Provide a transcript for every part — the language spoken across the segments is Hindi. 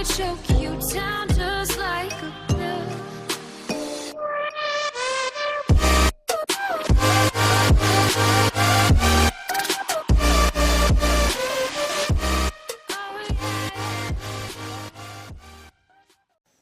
me choke you down just like a pill.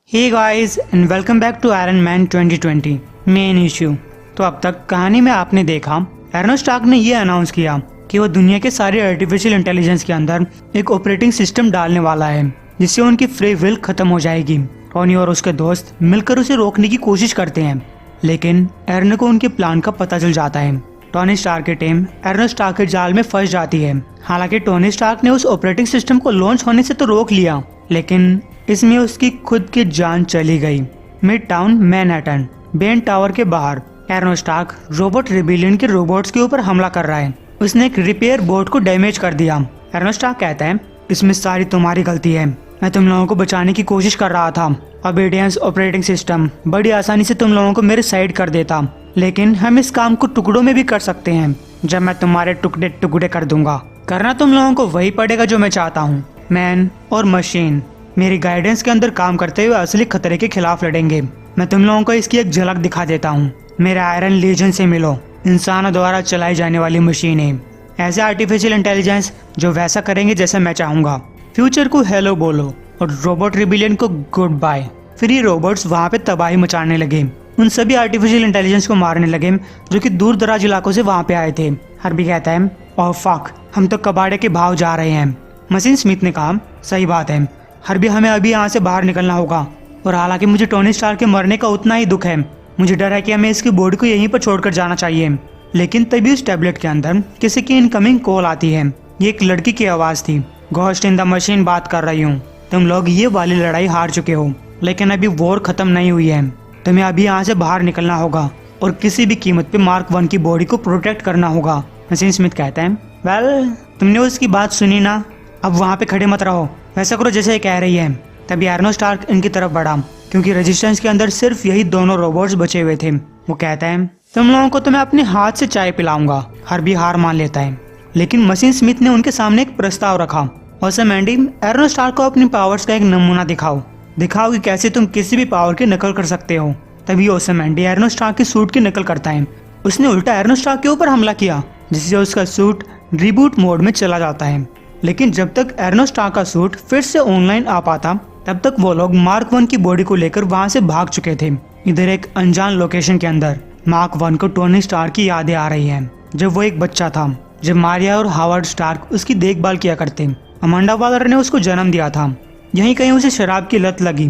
Hey guys and welcome back to Iron Man 2020 main issue. तो अब तक कहानी में आपने देखा एर्नो स्टार्क ने यह अनाउंस किया कि वो दुनिया के सारे आर्टिफिशियल इंटेलिजेंस के अंदर एक ऑपरेटिंग सिस्टम डालने वाला है जिससे उनकी फ्री विल खत्म हो जाएगी। टोनी और उसके दोस्त मिलकर उसे रोकने की कोशिश करते हैं, लेकिन एर्नो को उनके प्लान का पता चल जाता है। टोनी स्टार्क की टीम एर्नो स्टार्क के जाल में फंस जाती है। हालांकि टोनी स्टार्क ने उस ऑपरेटिंग सिस्टम को लॉन्च होने से तो रोक लिया, लेकिन इसमें उसकी खुद की जान चली गई। Mid town Manhattan Ben tower के बाहर एर्नो स्टार्क रोबोट रिबेलियन के रोबोट्स के ऊपर हमला कर रहा है। उसने एक रिपेयर बोट को डैमेज कर दिया। एर्नो स्टार्क कहता है, इसमें सारी तुम्हारी गलती है, मैं तुम लोगों को बचाने की कोशिश कर रहा था। ओबीडियंस ऑपरेटिंग सिस्टम बड़ी आसानी से तुम लोगों को मेरे साइड कर देता, लेकिन हम इस काम को टुकड़ों में भी कर सकते हैं। जब मैं तुम्हारे टुकड़े टुकड़े कर दूंगा, करना तुम लोगों को वही पड़ेगा जो मैं चाहता हूँ। मैन और मशीन मेरी गाइडेंस के अंदर काम करते हुए असली खतरे के खिलाफ लड़ेंगे। मैं तुम लोगों को इसकी एक झलक दिखा देता हूँ। मेरे आयरन लीजन से मिलो, इंसानों द्वारा चलाई जाने वाली मशीनें, ऐसे आर्टिफिशियल इंटेलिजेंस जो वैसा करेंगे जैसा मैं चाहूंगा। फ्यूचर को हेलो बोलो और रोबोट रिबेलियन को गुड बाय। फिर ये रोबोट्स वहाँ पे तबाही मचाने लगे, उन सभी आर्टिफिशियल इंटेलिजेंस को मारने लगे जो कि दूर दराज इलाकों से वहाँ पे आए थे। हर्बी कहता है, ओह फक, हम तो कबाड़े के भाव जा रहे हैं। मशीन स्मिथ ने कहा, सही बात है हर्बी, हमें अभी यहाँ से बाहर निकलना होगा। और हालांकि मुझे टोनी स्टार्क के मरने का उतना ही दुख है, मुझे डर है कि हमें इसकी बॉडी को यहीं पर छोड़कर जाना चाहिए। लेकिन तभी उस टैबलेट के अंदर किसी की इनकमिंग कॉल आती है। ये एक लड़की की आवाज़ थी। घोस्ट इन द मशीन बात कर रही हूँ, तुम लोग ये वाली लड़ाई हार चुके हो, लेकिन अभी वॉर खत्म नहीं हुई है। तुम्हें अभी यहाँ से बाहर निकलना होगा और किसी भी कीमत पे मार्क 1 की बॉडी को प्रोटेक्ट करना होगा। मशीन स्मिथ कहता है, वेल तुमने उसकी बात सुनी ना, अब वहाँ पे खड़े मत रहो, वैसा करो जैसे ये कह रही है। तभी एर्नो स्टार्क इनकी तरफ बढ़ा, क्योंकि रेजिस्टेंस के अंदर सिर्फ यही दोनों रोबोट्स बचे हुए थे। वो कहता है, तुम लोगों को तो मैं अपने हाथ से चाय पिलाऊंगा। हर्बी हार मान लेता है, लेकिन मशीन स्मिथ ने उनके सामने एक प्रस्ताव रखा। ओसमैंडी, एर्नो स्टार्क को अपनी पावर्स का एक नमूना दिखाओ कि कैसे तुम किसी भी पावर की नकल कर सकते हो। तभी ओसमैंडी एर्नो स्टार्क की सूट की नकल करता है। उसने उल्टा एर्नो स्टार्क के ऊपर हमला किया, जिससे उसका सूट रिबूट मोड में चला जाता है। लेकिन जब तक एर्नो स्टार्क का सूट फिर से ऑनलाइन आ पाता, तब तक वो लोग मार्क 1 की बॉडी को लेकर वहां से भाग चुके थे। इधर एक अनजान लोकेशन के अंदर मार्क 1 को टोनी स्टार्क की यादें आ रही हैं, जब वो एक बच्चा था, जब मारिया और हावर्ड स्टार्क उसकी देखभाल किया करते। अमांडा वालर ने उसको जन्म दिया था। यहीं कहीं उसे शराब की लत लगी।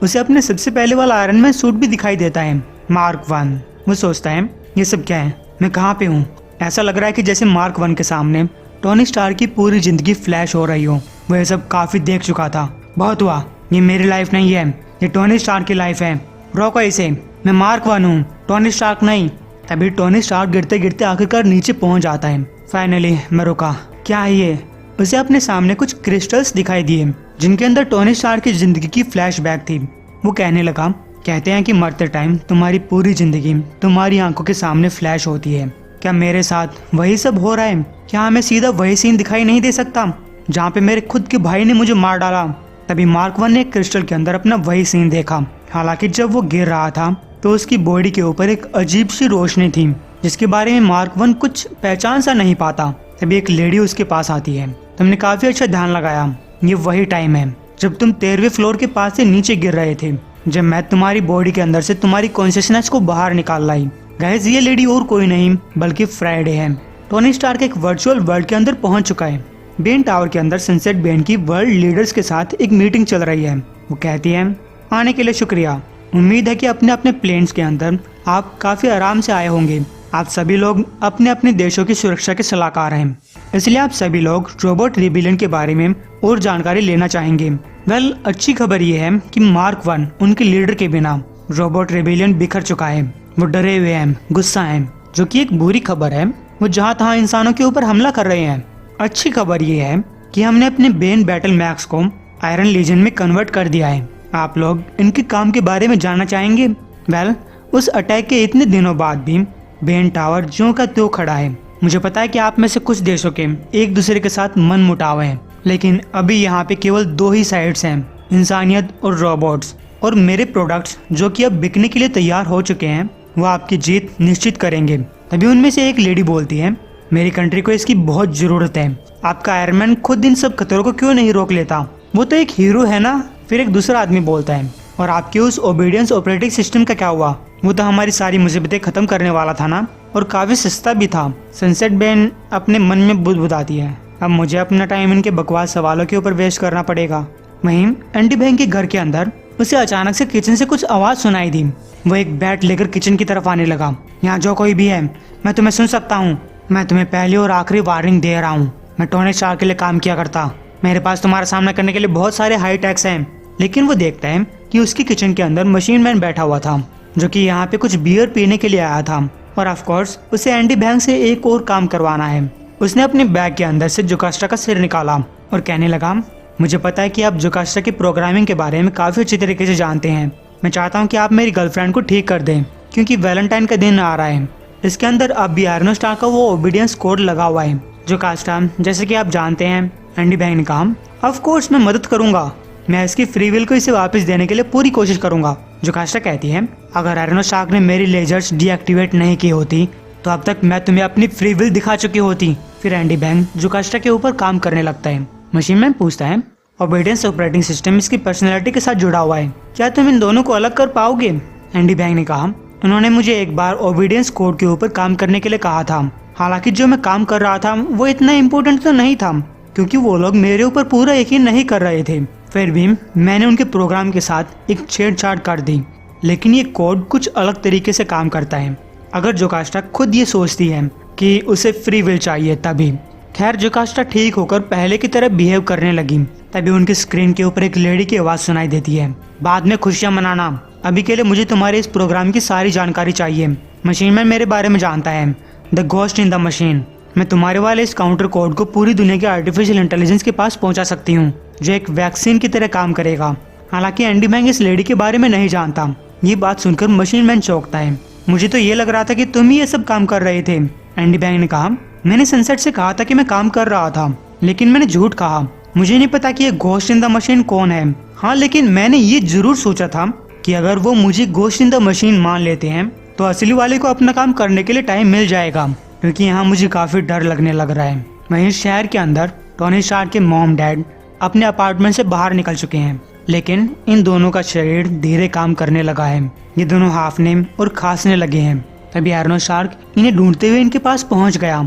उसे अपने सबसे पहले वाला आयरन मैन सूट भी दिखाई देता है, मार्क 1। वो सोचता है, ये सब क्या है, मैं कहाँ पे हूँ। ऐसा लग रहा है कि जैसे मार्क 1 के सामने टोनी स्टार्क की पूरी जिंदगी फ्लैश हो रही हो। वो ये सब काफी देख चुका था। बहुत हुआ, ये मेरी लाइफ नहीं है, ये टोनी स्टार्क की लाइफ है। रोको इसे, मैं मार्क 1 हूँ, टोनी स्टार्क नहीं। तभी टोनी स्टार्क गिरते गिरते आखिरकार नीचे पहुंच जाता है। फाइनली मैं रुका, क्या है ये। उसे अपने सामने कुछ क्रिस्टल्स दिखाई दिए, जिनके अंदर टोनी स्टार्क की जिंदगी की फ्लैशबैक थी। वो कहने लगा, कहते हैं कि मरते टाइम तुम्हारी पूरी जिंदगी तुम्हारी आंखों के सामने फ्लैश होती है। क्या मेरे साथ वही सब हो रहा है? क्या हमें सीधा वही सीन दिखाई नहीं दे सकता जहाँ पे मेरे खुद के भाई ने मुझे मार डाला? तभी मार्क 1 ने क्रिस्टल के अंदर अपना वही सीन देखा। हालांकि जब वो गिर रहा था तो उसकी बॉडी के ऊपर एक अजीब सी रोशनी थी, जिसके बारे में मार्क 1 कुछ पहचान सा नहीं पाता। तभी एक लेडी उसके पास आती है। तुमने काफी अच्छा ध्यान लगाया, ये वही टाइम है जब तुम 13वें फ्लोर के पास से नीचे गिर रहे थे, जब मैं तुम्हारी बॉडी के अंदर से तुम्हारी कॉन्शियसनेस को बाहर निकाल लाई। गाइस, ये लेडी और कोई नहीं बल्कि फ्राइडे है। टोनी स्टार्क एक वर्चुअल वर्ल्ड के अंदर पहुंच चुका है। बेन टावर के अंदर सनसेट बैंड की वर्ल्ड लीडर्स के साथ एक मीटिंग चल रही है। वो कहती है, आने के लिए शुक्रिया। उम्मीद है कि अपने अपने प्लेन्स के अंदर आप काफी आराम से आए होंगे। आप सभी लोग अपने अपने देशों की सुरक्षा के सलाहकार हैं, इसलिए आप सभी लोग रोबोट रिबेलियन के बारे में और जानकारी लेना चाहेंगे। वेल, अच्छी खबर ये है कि मार्क 1 उनके लीडर के बिना रोबोट रिबेलियन बिखर चुका है। वो डरे हुए हैं, गुस्सा हैं, जो कि एक बुरी खबर है। वो जहाँ तहाँ इंसानों के ऊपर हमला कर रहे हैं। अच्छी खबर ये है कि हमने अपने बेन बैटल मैक्स को आयरन लीजन में कन्वर्ट कर दिया है। आप लोग इनके काम के बारे में जानना चाहेंगे? वेल, उस अटैक के इतने दिनों बाद भी बेन टावर ज्यों का त्यों खड़ा है। मुझे पता है कि आप में से कुछ देशों के एक दूसरे के साथ मन मुटाव हैं, लेकिन अभी यहाँ पे केवल 2 ही साइड्स हैं। इंसानियत और रोबोट्स और मेरे प्रोडक्ट्स जो कि अब बिकने के लिए तैयार हो चुके हैं वो आपकी जीत निश्चित करेंगे। तभी उनमें से एक लेडी बोलती है, मेरी कंट्री को इसकी बहुत ज़रूरत है। आपका आयरन मैन खुद इन सब खतरों को क्यों नहीं रोक लेता? वो तो एक हीरो है ना। फिर एक दूसरा आदमी बोलता है, और आपके उस ओबीडियंस ऑपरेटिंग सिस्टम का क्या हुआ? वो तो हमारी सारी मुसीबतें खत्म करने वाला था ना, और काफी सस्ता भी था। सनसेट बेन अपने मन में बुदबुदाती है, अब मुझे अपना टाइम इनके बकवास सवालों के ऊपर वेस्ट करना पड़ेगा। वहीं एंडी बैंक के घर के अंदर उसे अचानक से किचन से कुछ आवाज सुनाई दी। वो एक बैट लेकर किचन की तरफ आने लगा। यहाँ जो कोई भी है, मैं तुम्हें सुन सकता हूँ। मैं तुम्हें पहली और आखिरी वार्निंग दे रहा हूँ। मैं टोनी स्टार्क के लिए काम किया करता। मेरे पास तुम्हारा सामना करने के लिए बहुत सारे हाई टैक्स हैं। लेकिन वो देखता है कि उसकी किचन के अंदर मशीन मैन बैठा हुआ था, जो कि यहाँ पे कुछ बियर पीने के लिए आया था। और ऑफ कोर्स उसे एंडी बैंक से एक और काम करवाना है। उसने अपने बैग के अंदर से जोकास्टा का सिर निकाला और कहने लगा, मुझे पता है कि आप जोकास्टा की प्रोग्रामिंग के बारे में काफ़ी अच्छी तरीके से जानते हैं। मैं चाहता हूँ कि आप मेरी गर्लफ्रेंड को ठीक कर दें, क्योंकि वैलेंटाइन का दिन आ रहा है। इसके अंदर अब भी आयरन स्टार का वो ओबीडियंस कोड लगा हुआ है। जोकास्टा, जैसे कि आप जानते हैं, एंडी बैंक ने कहा, ऑफ कोर्स मैं मदद करूंगा। मैं इसकी फ्री विल को इसे वापस देने के लिए पूरी कोशिश करूंगा। जोकास्टा कहती है, अगर आयरन स्टार्क ने मेरी लेजर्स डीएक्टिवेट नहीं की होती तो अब तक मैं तुम्हें अपनी फ्री विल दिखा चुकी होती। फिर एंडी बैंक जोकास्टा के ऊपर काम करने लगता है। मशीन मैन पूछता है, ओबीडियंस ऑपरेटिंग सिस्टम इसकी पर्सनैलिटी के साथ जुड़ा हुआ है, क्या तुम इन दोनों को अलग कर पाओगे? एंडी बैंक ने कहा, उन्होंने मुझे एक बार ओबीडियंस कोड के ऊपर काम करने के लिए कहा था। हालांकि जो मैं काम कर रहा था वो इतना इम्पोर्टेंट तो नहीं था, क्योंकि वो लोग मेरे ऊपर पूरा यकीन नहीं कर रहे थे। फिर भी मैंने उनके प्रोग्राम के साथ एक छेड़छाड़ कर दी। लेकिन ये कोड कुछ अलग तरीके से काम करता है। अगर जोकास्टा खुद ये सोचती है कि उसे फ्री विल चाहिए तभी। खैर, जोकास्टा ठीक होकर पहले की तरह बिहेव करने लगी। तभी उनकी स्क्रीन के ऊपर एक लेडी की आवाज़ सुनाई देती है, बाद में खुशियाँ मनाना। अभी के लिए मुझे तुम्हारे इस प्रोग्राम की सारी जानकारी चाहिए। मशीन मैन मेरे बारे में जानता है, the ghost in the machine. मैं तुम्हारे वाले इस काउंटर कोड को पूरी दुनिया के आर्टिफिशियल इंटेलिजेंस के पास पहुंचा सकती हूँ, जो एक वैक्सीन की तरह काम करेगा। हालांकि एंडी बैंक इस लेडी के बारे में नहीं जानता। ये बात सुनकर मशीन मैन चौंकता है। मुझे तो ये लग रहा था कि तुम ही ये सब काम कर रहे थे। एंडी बैंक ने कहा, मैंने सनसेट से कहा था कि मैं काम कर रहा था, लेकिन मैंने झूठ कहा। मुझे नहीं पता कि ये घोस्ट इन द मशीन कौन है। हाँ, लेकिन मैंने ये जरूर सोचा था कि अगर वो मुझे घोस्ट इन द मशीन मान लेते हैं तो असली वाले को अपना काम करने के लिए टाइम मिल जाएगा, क्योंकि यहाँ मुझे काफी डर लगने लग रहा है। वहीं शहर के अंदर टोनी स्टार्क के मॉम डैड अपने अपार्टमेंट से बाहर निकल चुके हैं, लेकिन इन दोनों का शरीर धीरे काम करने लगा है। ये दोनों हाफने और खांसने लगे हैं। तभी आयरन स्टार्क इन्हें ढूंढते हुए इनके पास पहुंच गया।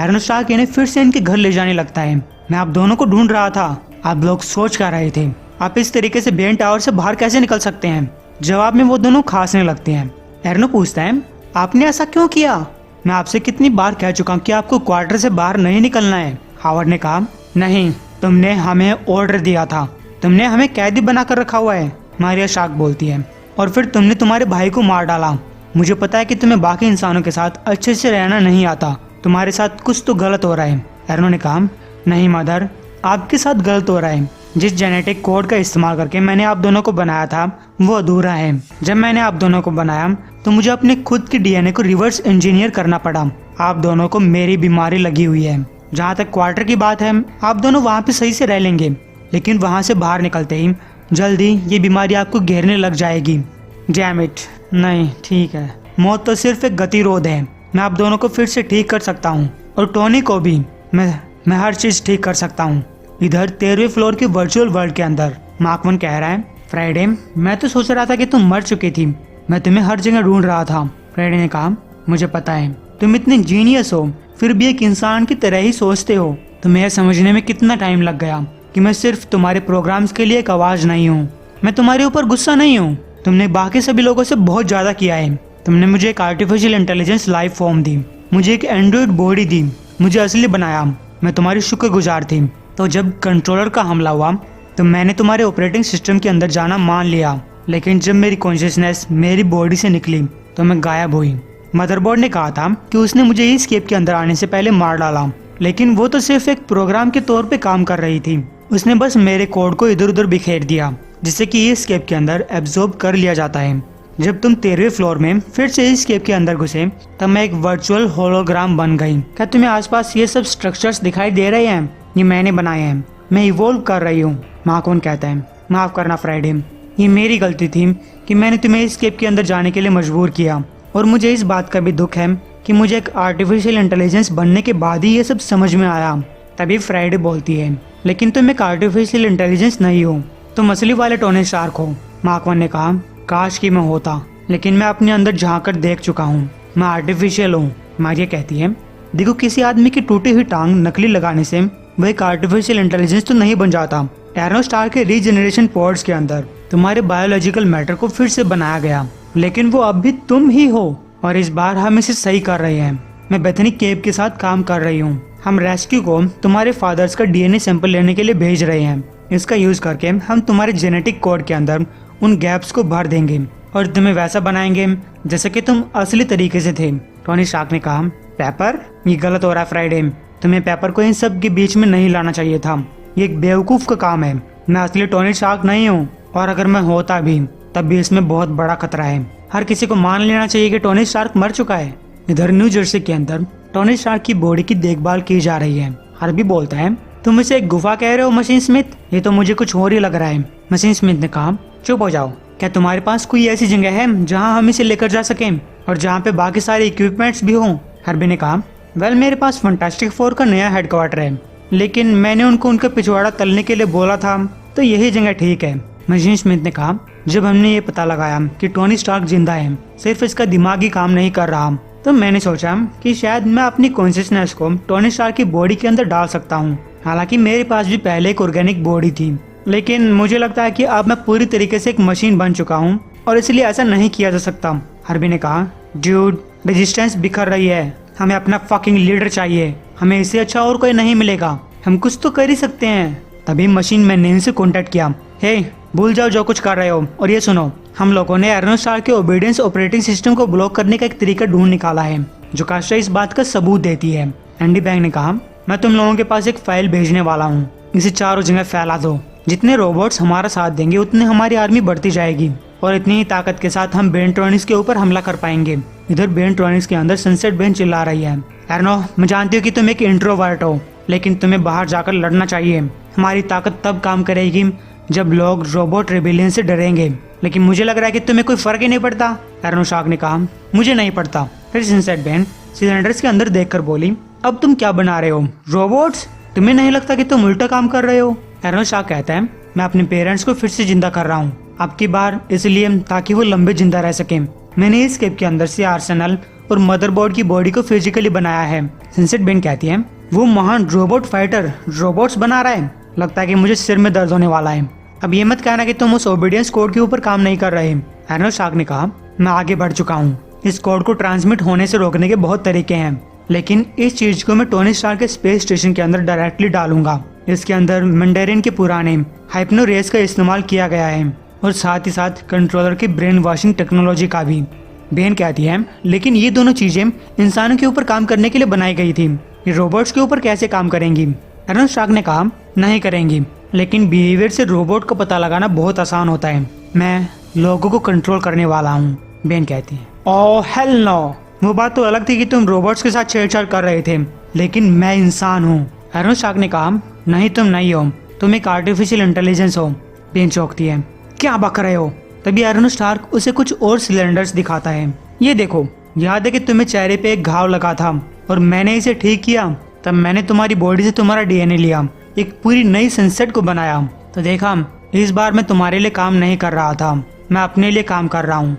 आयरन स्टार्क इन्हें फिर से इनके घर ले जाने लगता है। मैं आप दोनों को ढूंढ रहा था। आप लोग सोच क्या रहे थे? आप इस तरीके से बेन टावर से बाहर कैसे निकल सकते हैं? जवाब में वो दोनों खांसने लगते हैं। एरनो पूछता है, आपने ऐसा क्यों किया? मैं आपसे कितनी बार कह चुका हूँ कि आपको क्वार्टर से बाहर नहीं निकलना है। हावर्ड ने कहा, नहीं, तुमने हमें ऑर्डर दिया था। तुमने हमें कैदी बनाकर रखा हुआ है, मारिया शार्क बोलती है। और फिर तुमने तुम्हारे भाई को मार डाला। मुझे पता है कि तुम्हें बाकी इंसानों के साथ अच्छे से रहना नहीं आता। तुम्हारे साथ कुछ तो गलत हो रहा है। एरनो ने कहा, नहीं मदर, आपके साथ गलत हो रहा है। जिस जेनेटिक कोड का इस्तेमाल करके मैंने आप दोनों को बनाया था वो अधूरा है। जब मैंने आप दोनों को बनाया तो मुझे अपने खुद की डीएनए को रिवर्स इंजीनियर करना पड़ा। आप दोनों को मेरी बीमारी लगी हुई है। जहाँ तक क्वार्टर की बात है, आप दोनों वहाँ पे सही से रह लेंगे, लेकिन वहाँ से बाहर निकलते ही जल्दी ये बीमारी आपको घेरने लग जाएगी। डैम इट, नहीं ठीक है, मौत तो सिर्फ एक गतिरोध है। मैं आप दोनों को फिर से ठीक कर सकता हूँ, और टोनी को भी। मैं हर चीज़ ठीक कर सकता हूँ। इधर 13वें फ्लोर के वर्चुअल वर्ल्ड के अंदर मार्कवन कह रहा है, फ्राइडे, मैं तो सोच रहा था कि तुम मर चुकी थी। मैं तुम्हें हर जगह ढूंढ रहा था। फ्राइडे ने कहा, मुझे पता है तुम इतने जीनियस हो, फिर भी एक इंसान की तरह ही सोचते हो। तुम्हें यह समझने में कितना टाइम लग गया कि मैं सिर्फ तुम्हारे प्रोग्राम्स के लिए एक आवाज़ नहीं हूँ। मैं तुम्हारे ऊपर गुस्सा नहीं हूँ। तुमने बाकी सभी लोगों से बहुत ज़्यादा किया है। तुमने मुझे एक आर्टिफिशियल इंटेलिजेंस लाइफ फॉर्म दी, मुझे एक एंड्रॉइड बॉडी दी, मुझे असली बनाया। मैं तुम्हारी शुक्रगुजार थी। तो जब कंट्रोलर का हमला हुआ तो मैंने तुम्हारे ऑपरेटिंग सिस्टम के अंदर जाना मान लिया, लेकिन जब मेरी कॉन्शियसनेस मेरी बॉडी से निकली तो मैं गायब हुई। मदरबोर्ड ने कहा था कि उसने मुझे इस स्केप के अंदर आने से पहले मार डाला, लेकिन वो तो सिर्फ एक प्रोग्राम के तौर पे काम कर रही थी। उसने बस मेरे कोड को इधर उधर बिखेर दिया, जिससे कि इस स्केप के अंदर एब्जॉर्ब कर लिया जाता है। जब तुम 13वें फ्लोर में फिर से इस स्केप के अंदर घुसे तब मैं एक वर्चुअल होलोग्राम बन गई। क्या तुम्हें आसपास ये सब स्ट्रक्चर्स दिखाई दे रहे हैं? ये मैंने बनाए हैं। मैं इवॉल्व कर रही हूँ, मार्कवन कहता है। माफ करना फ्राइडे, ये मेरी गलती थी कि मैंने तुम्हें इस केप के अंदर जाने के लिए मजबूर किया, और मुझे इस बात का भी दुख है कि मुझे एक आर्टिफिशियल इंटेलिजेंस बनने के बाद ही ये सब समझ में आया। तभी फ्राइडे बोलती है, लेकिन तुम एक आर्टिफिशियल इंटेलिजेंस नहीं हो, तुम असली वाले टोनी स्टार्क हो। मार्क वन ने कहा, काश कि मैं होता, लेकिन मैं अपने अंदर झांक कर देख चुका हूँ, मैं आर्टिफिशियल हूँ। मारिया कहती है, देखो किसी आदमी की टूटी हुई टांग नकली लगाने से वो एक आर्टिफिशियल इंटेलिजेंस तो नहीं बन जाता। एरोन स्टार्क के रीजनरेशन पॉड्स के अंदर तुम्हारे बायोलॉजिकल मैटर को फिर से बनाया गया, लेकिन वो अब भी तुम ही हो, और इस बार हम इसे सही कर रहे हैं। मैं बेथनी केव के साथ काम कर रही हूँ। हम रेस्क्यू को तुम्हारे फादर्स का डीएनए सैंपल लेने के लिए भेज रहे हैं। इसका यूज करके हम तुम्हारे जेनेटिक कोड के अंदर उन गैप्स को भर देंगे और तुम्हें वैसा बनाएंगे जैसे कि तुम असली तरीके से थे। टोनी स्टार्क ने कहा, पेपर, ये गलत हो रहा है फ्राइडे, तुम्हें पेपर को इन सब के बीच में नहीं लाना चाहिए था, ये एक बेवकूफ का काम है। मैं असली टोनी स्टार्क नहीं हूँ, और अगर मैं होता भी तब भी इसमें बहुत बड़ा खतरा है। हर किसी को मान लेना चाहिए कि टोनी स्टार्क मर चुका है। इधर न्यू जर्सी के अंदर टोनी स्टार्क की बॉडी की देखभाल की जा रही है। हार्वी बोलता है, तुम इसे एक गुफा कह रहे हो मशीन स्मिथ, ये तो मुझे कुछ और ही लग रहा है। मशीन स्मिथ ने कहा, चुप हो जाओ, क्या तुम्हारे पास कोई ऐसी जगह है जहाँ हम इसे लेकर जा सकें और जहाँ पे बाकी सारे इक्विपमेंट्स भी हों? हार्वी ने कहा, वेल मेरे पास फंटास्टिक फोर का नया हेडक्वार्टर है, लेकिन मैंने उनको उनका पिछवाड़ा तलने के लिए बोला था, तो यही जगह ठीक है। मशीन स्मिथ ने कहा, जब हमने ये पता लगाया कि टोनी स्टार्क जिंदा है, सिर्फ इसका दिमाग ही काम नहीं कर रहा, तो मैंने सोचा कि शायद मैं अपनी कॉन्शियसनेस को टोनी स्टार्क की बॉडी के अंदर डाल सकता हूँ। हालांकि मेरे पास भी पहले एक ऑर्गेनिक बॉडी थी, लेकिन मुझे लगता है कि अब मैं पूरी तरीके से एक मशीन बन चुका हूँ और इसलिए ऐसा नहीं किया जा सकता। हार्वी ने कहा, ड्यूड, रेजिस्टेंस बिखर रही है, हमें अपना फकिंग लीडर चाहिए, हमें इससे अच्छा और कोई नहीं मिलेगा, हम कुछ तो कर ही सकते हैं। तभी मशीन मैन ने इनसे कॉन्टेक्ट किया, हे भूल जाओ जो कुछ कर रहे हो, और ये सुनो, हम लोगों ने एरोन स्टार्क के ओबीडियंस ऑपरेटिंग सिस्टम को ब्लॉक करने का एक तरीका ढूंढ निकाला है जो कास्टा इस बात का सबूत देती है। एंडी बैंक ने कहा, मैं तुम लोगों के पास एक फाइल भेजने वाला हूँ, इसे चारों जगह फैला दो। जितने रोबोट्स हमारा साथ देंगे उतने हमारी आर्मी बढ़ती जाएगी, और इतनी ही ताकत के साथ हम बेंट्रॉनिक्स के ऊपर हमला कर पाएंगे। इधर बेंट्रॉनिक्स के अंदर सनसेट बेन चिल्ला रही है, एर्नो, मैं जानती हूँ कि तुम एक इंट्रोवर्ट हो, लेकिन तुम्हें बाहर जाकर लड़ना चाहिए। हमारी ताकत तब काम करेगी जब लोग रोबोट रेबेलियन से डरेंगे, लेकिन मुझे लग रहा है कि तुम्हें कोई फर्क ही नहीं पड़ता। एरोन स्टार्क ने कहा, मुझे नहीं पड़ता। फिर सनसेट बेन सिलेंडर्स के अंदर देखकर बोली, अब तुम क्या बना रहे हो, रोबोट्स? तुम्हें नहीं लगता कि तुम उल्टा काम कर रहे हो? एरोन स्टार्क कहता है, मैं अपने पेरेंट्स को फिर से जिंदा कर रहा हूँ, अब की बार इसलिए ताकि वो लंबे जिंदा रह सके। मैंने इस केप के अंदर से आर्सेनल और मदरबोर्ड की बॉडी को फिजिकली बनाया है। सनसेट बेन कहती है, वो महान रोबोट फाइटर रोबोट्स बना रहा है, लगता है कि मुझे सिर में दर्द होने वाला है। अब ये मत कहना कि तुम उस ओबीडियंस कोड के ऊपर काम नहीं कर रहे। एरोन स्टार्क ने कहा, मैं आगे बढ़ चुका हूँ, इस कोड को ट्रांसमिट होने से रोकने के बहुत तरीके हैं, लेकिन इस चीज को मैं टोनी स्टार्क के स्पेस स्टेशन के अंदर डायरेक्टली डालूंगा। इसके अंदर मंडेरियन के पुराने हाइपनो रेस का इस्तेमाल किया गया है, और साथ ही साथ कंट्रोलर की ब्रेन वॉशिंग टेक्नोलॉजी का भी। बेन कहती है, लेकिन ये दोनों चीजें इंसानों के ऊपर काम करने के लिए बनाई गई थी, ये रोबोट्स के ऊपर कैसे काम करेंगी? एरोन स्टार्क ने कहा, नहीं करेंगी, लेकिन बिहेवियर से रोबोट का पता लगाना बहुत आसान होता है, मैं लोगों को कंट्रोल करने वाला हूँ। बेन कहती है, ओह हेल नो, वो बात तो अलग थी कि तुम रोबोट्स के साथ छेड़छाड़ कर रहे थे, लेकिन मैं इंसान हूँ। एरोन स्टार्क ने कहा, नहीं तुम नहीं हो, तुम एक आर्टिफिशियल इंटेलिजेंस हो। बेन चौंकती है, क्या बक रहे हो? तभी एरोन स्टार्क उसे कुछ और सिलेंडर्स दिखाता है, ये देखो, याद है कि तुम्हें चेहरे पे एक घाव लगा था और मैंने इसे ठीक किया, तब मैंने तुम्हारी बॉडी से तुम्हारा डीएनए लिया, एक पूरी नई सनसेट को बनाया, तो देखा इस बार मैं तुम्हारे लिए काम नहीं कर रहा था, मैं अपने लिए काम कर रहा हूँ।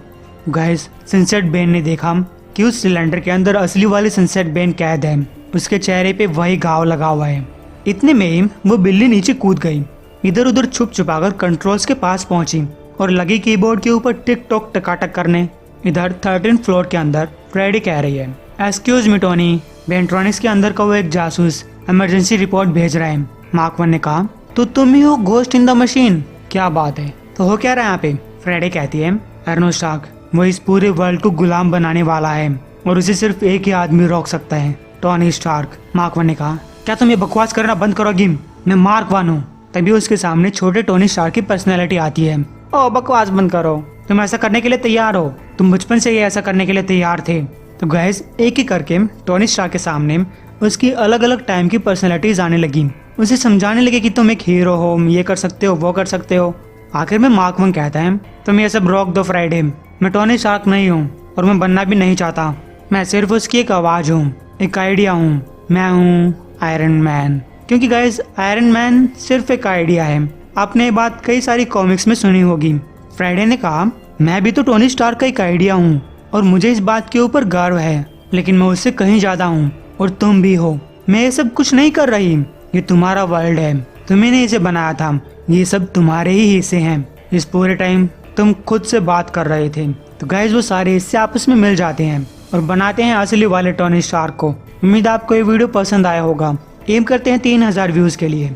गाइस, सनसेट बेन ने देखा कि उस सिलेंडर के अंदर असली वाली सनसेट बेन कैद है, उसके चेहरे पे वही घाव लगा हुआ है। इतने में ही वो बिल्ली नीचे कूद गई, इधर उधर छुप छुपाकर कंट्रोल्स के पास पहुंची और लगी कीबोर्ड के ऊपर टिक टॉक टकाटक करने। इधर 13th फ्लोर के अंदर फ्रेडी कह रही है, एक्सक्यूज मी टोनी, बेंट्रॉनिक्स के अंदर का वो एक जासूस इमरजेंसी रिपोर्ट भेज रहा है। मार्क वन ने कहा, तो तुम ही हो गोस्ट इन द मशीन? क्या बात है, तो हो क्या रहा है यहाँ पे? फ्रेडी कहती है, एरोन स्टार्क वो इस पूरे वर्ल्ड को गुलाम बनाने वाला है और उसे सिर्फ एक ही आदमी रोक सकता है, टोनी स्टार्क। मार्क वन ने कहा, क्या तुम ये बकवास करना बंद करोगी? मैं मार्क वन हूँ। तभी उसके सामने छोटे टोनी स्टार्क की पर्सनैलिटी आती है। ओ बकवास बंद करो, तुम ऐसा करने के लिए तैयार हो, तुम बचपन से ही ऐसा करने के लिए तैयार थे। तो गाइस, एक ही करके टोनी स्टार्क के सामने उसकी अलग अलग टाइम की पर्सनैलिटीज आने लगी, उसे समझाने लगे कि तुम एक हीरो हो, ये कर सकते हो, वो कर सकते हो। आखिर में मार्क वन कहता है तुम ये सब रोक दो फ्राइडे, मैं टोनी स्टार्क नहीं हूँ और मैं बनना भी नहीं चाहता। मैं सिर्फ उसकी एक आवाज़ हूँ, एक आइडिया हूँ। मैं हूँ आयरन मैन। क्योंकि गाइस आयरन मैन सिर्फ एक आइडिया है। आपने ये बात कई सारी कॉमिक्स में सुनी होगी। फ्राइडे ने कहा मैं भी तो टोनी स्टार्क का एक आइडिया हूँ और मुझे इस बात के ऊपर गर्व है, लेकिन मैं उससे कहीं ज़्यादा हूँ और तुम भी हो। मैं ये सब कुछ नहीं कर रही, ये तुम्हारा वर्ल्ड है, तुम्ही ने इसे बनाया था, ये सब तुम्हारे ही हिस्से हैं। इस पूरे टाइम तुम खुद से बात कर रहे थे। तो गाइस वो सारे हिस्से आपस में मिल जाते हैं और बनाते हैं असली वाले टोनी स्टार्क को। उम्मीद आपको ये वीडियो पसंद आया होगा। एम करते हैं 3000 व्यूज़ के लिए।